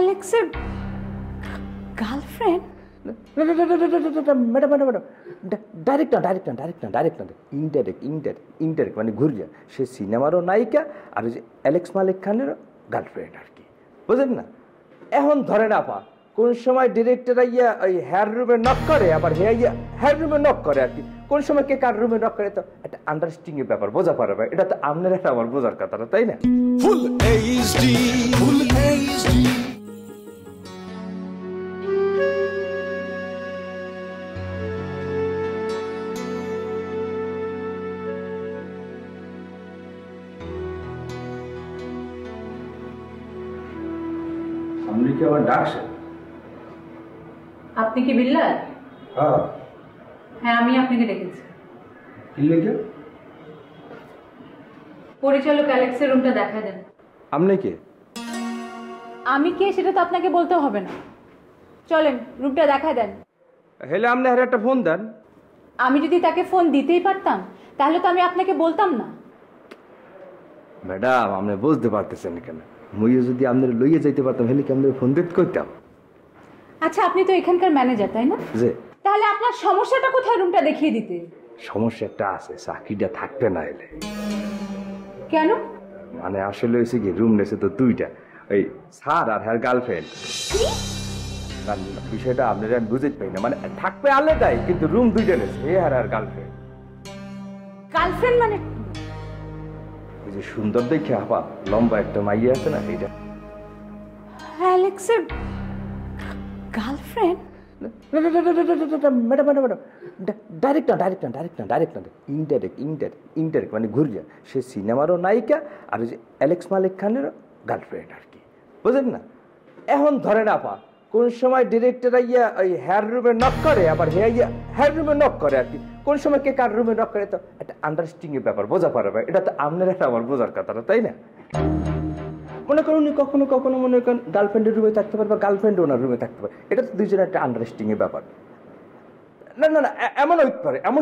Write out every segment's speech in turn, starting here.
অ্যালেক্সের girlfriend? Madam madam madam, direct না, indirect মানে ঘুরিয়া। সে সিনেমারও নায়িকা আর ওই যে অ্যালেক্স মালিক খানেরও গার্লফ্রেন্ড আর কি, বুঝলেন না? এখন ধরে না পা কোন সময় ডিরেক্টর আইয়া ওই হেয়ার রুমে নক করে, আবার হেয়ার রুমে নক করে আর কি। কোন সময় কে কার রুমে নক করে, তো একটা আন্ডারস্ট্যান্ডিং এর ব্যাপার, বোঝা পারবে। এটা তো আপনার একটা আমার বোঝার কথা, তাই না? Full HD, full HD. আপনি কি আমার ডাকছেন? আপনি কি বিল্লাল? হ্যাঁ। হ্যাঁ, আমি আপনাকে ডেকেছি। কি লেগে? পরিচালক অ্যালেক্সের রুমটা দেখা দেন। আপনি কে? আমি কে সেটা তো আপনাকে বলতে হবে না, চলেন রুমটা দেখা দেন। হেলে আপনি আর একটা ফোন দেন। আমি যদি তাকে ফোন দিতেই পারতাম তাহলে তো আমি আপনাকে বলতাম না। ম্যাডাম আপনি বুঝতে পারতেছেন কেন? মুইও যদি আপনার লইয়ে যাইতে পারতাম হেলে কি আপনার ফোন দিতে করতাম? আচ্ছা, আপনি তো এখানকার ম্যানেজার, তাই না? যে তাহলে আপনার সমস্যাটা কোথায় রুমটা দেখিয়ে দিতে? সমস্যা একটা আছে, চাকরিটা থাকবে না এলে। কেন? মানে আসলে হয়েছে কি, রুম নেছে তো দুইটা, ওই স্যার আর হ্যার গার্লফ্রেন্ড। বিষয়টা আপনারা বুঝতে পারি না, মানে থাকবে আলাদাই কিন্তু রুম দুইটা নেছে, এ আর আর গার্লফ্রেন্ড। গার্লফ্রেন্ড মানে? ওই যে সুন্দর দেখে আপা লম্বা একটা মাইয়া আছে না, এইটা অ্যালেক্সের girlfriend? Madam madam madam, direct না, ইনডাইরেক্ট মানে ঘুরিয়া। সে সিনেমারও নায়িকা আর ওই যে অ্যালেক্স মালিক খানেরও গার্লফ্রেন্ড আর কি, বুঝলেন না? এখন ধরে না পা কোন সময় ডিরেক্টর আইয়া ওই হেয়ার রুমে নক করে, আবার হেয়ার রুমে নক করে আর কি। কোন সময় কে কার রুমে নক করে, তো একটা আন্ডারস্ট্যান্ডিং এর ব্যাপার, বোঝা পারবে। এটা তো আপনার একটা আমার বোঝার কথা, তাই না? মনে করুন উনি কখনো কখনো মনে করেন গার্লফ্রেন্ডের রুমে থাকতে পারে বা গার্লফ্রেন্ড ওনার রুমে থাকতে পারে, এটা তো দুইজনের একটা আন্ডারস্ট্যান্ডিং এর ব্যাপার। না না না, এমন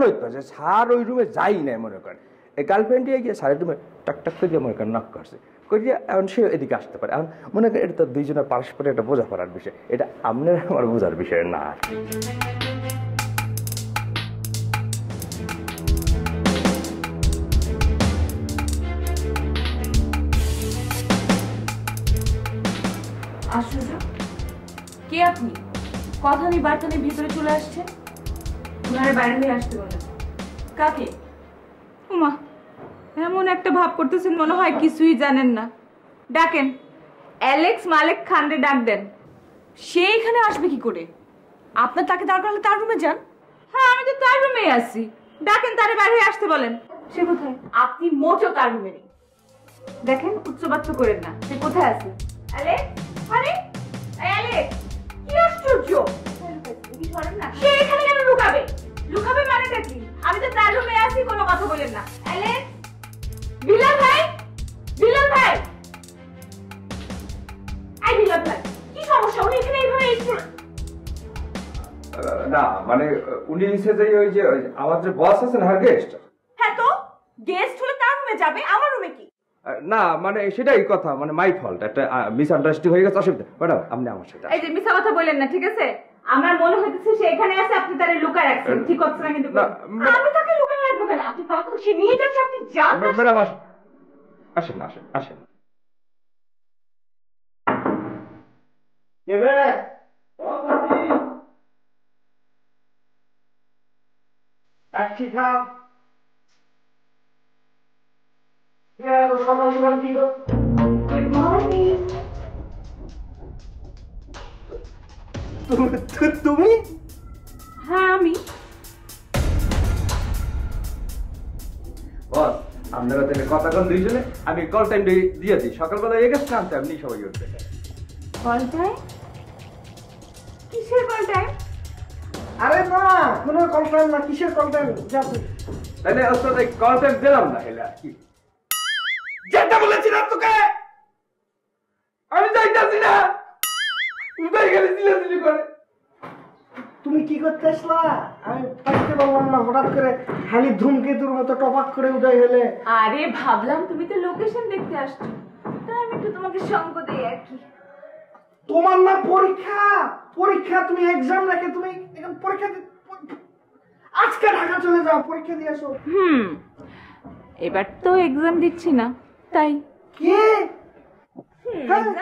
হইতে পারে যে স্যার ওই রুমে যাই না, মনে করেন এই গার্লফ্রেন্ডে গিয়ে স্যারের রুমে টাক করে দিয়ে মনে করেন নক করছে, করিয়া এখন সে এদিকে আসতে পারে। এখন মনে করেন এটা তো দুইজনের পারস্পরিক একটা বোঝা পড়ার বিষয়, এটা আপনার আমার বোঝার বিষয় না। আশ্চর্য, কে আপনি? কথা নেই বার্তা নেই, ভিতরে চলে আসছেন। ওনারে বাইরে হয়ে আসতে বলেন। কাকে? উমা, এমন একটা ভাব করতেছেন মনে হয় কিছুই জানেন না। ডাকেন, অ্যালেক্স মালিক খানরে ডাক দেন। সে এখানে আসবে কি করে? আপনার তাকে দাঁড় করালে তার রুমে যান। হ্যাঁ, আমি তো তার রুমেই আছি। ডাকেন, তারে বাইরে হয়ে আসতে বলেন। সে কোথায়? আপনি মোটেও তার রুমে নেই। দেখেন, উচ্চবাচ্য করেন না। সে কোথায় আছে? অ্যালেক্স, আরে অ্যালেক্স, কি আশ্চর্য! সে এখানে কেন লুকাবে? লুকাবে মানে কি? আমি তো তার রুমে আছি, কোনো কথা বলেন না। অ্যালেক্স, বিলাল ভাই, আই বিলাল ভাই, কি সমস্যা? উনি এখানে এইভাবে এসে না মানে উনি এসে যে ওই যে আমার যে বস আছে না, গেস্ট। হ্যাঁ, তো গেস্ট হলে তার রুমে যাবে, আমার রুমে কি? না মানে সেটাই কথা, মানে মাই ফল্ট, একটা মিসআন্ডারস্ট্যান্ডিং হয়ে গেছে, অসুবিধা। ম্যাডাম আপনি আমার সাথে এই যে মিথ্যা কথা বলেন না, ঠিক আছে? আমার মনে হইতেছে সে এখানে আছে, আপনি তারে লুকায় রাখছেন। ঠিক হচ্ছে না কিন্তু। আমি তাকে লুকায় রাখবো কেন? আপনি পাগল, সে নিয়ে যাচ্ছে, আপনি যান। ম্যাডাম আসেন আসেন। তুমি? হ্যাঁ, আমি। বস আপনারা তাহলে কথা কন দুইজনে, আমি কল টাইম দিয়ে দিই। সকালবেলা এ গেছে না, এমনি সবাই উঠবে। Call time? কিসের কল টাইম? আরে না, কোনো কল টাইম না। কিসের কল টাইম? যাবে তাহলে ওস্তাদ কল টাইম দিলাম না, হেলা কি যেটা বলেছিলাম তোকে, আমি যাইতাছি না। উদয় গেলে দিলে করে। তুমি কি করতে আসলা? আমি পাইতে বললাম না, হঠাৎ করে খালি ধূমকেতুর মতো টপাক করে উদয় হলে। আরে ভাবলাম তুমি তো লোকেশন দেখতে আসছো, তাই আমি একটু তোমাকে সঙ্গ দেই আর কি। তোমার না পরীক্ষা, পরীক্ষা তুমি এক্সাম রেখে তুমি এখন পরীক্ষা আজকে ঢাকা চলে যাও, পরীক্ষা দিয়ে আসো। এবার তো এক্সাম দিচ্ছি না, তাই কি? exam-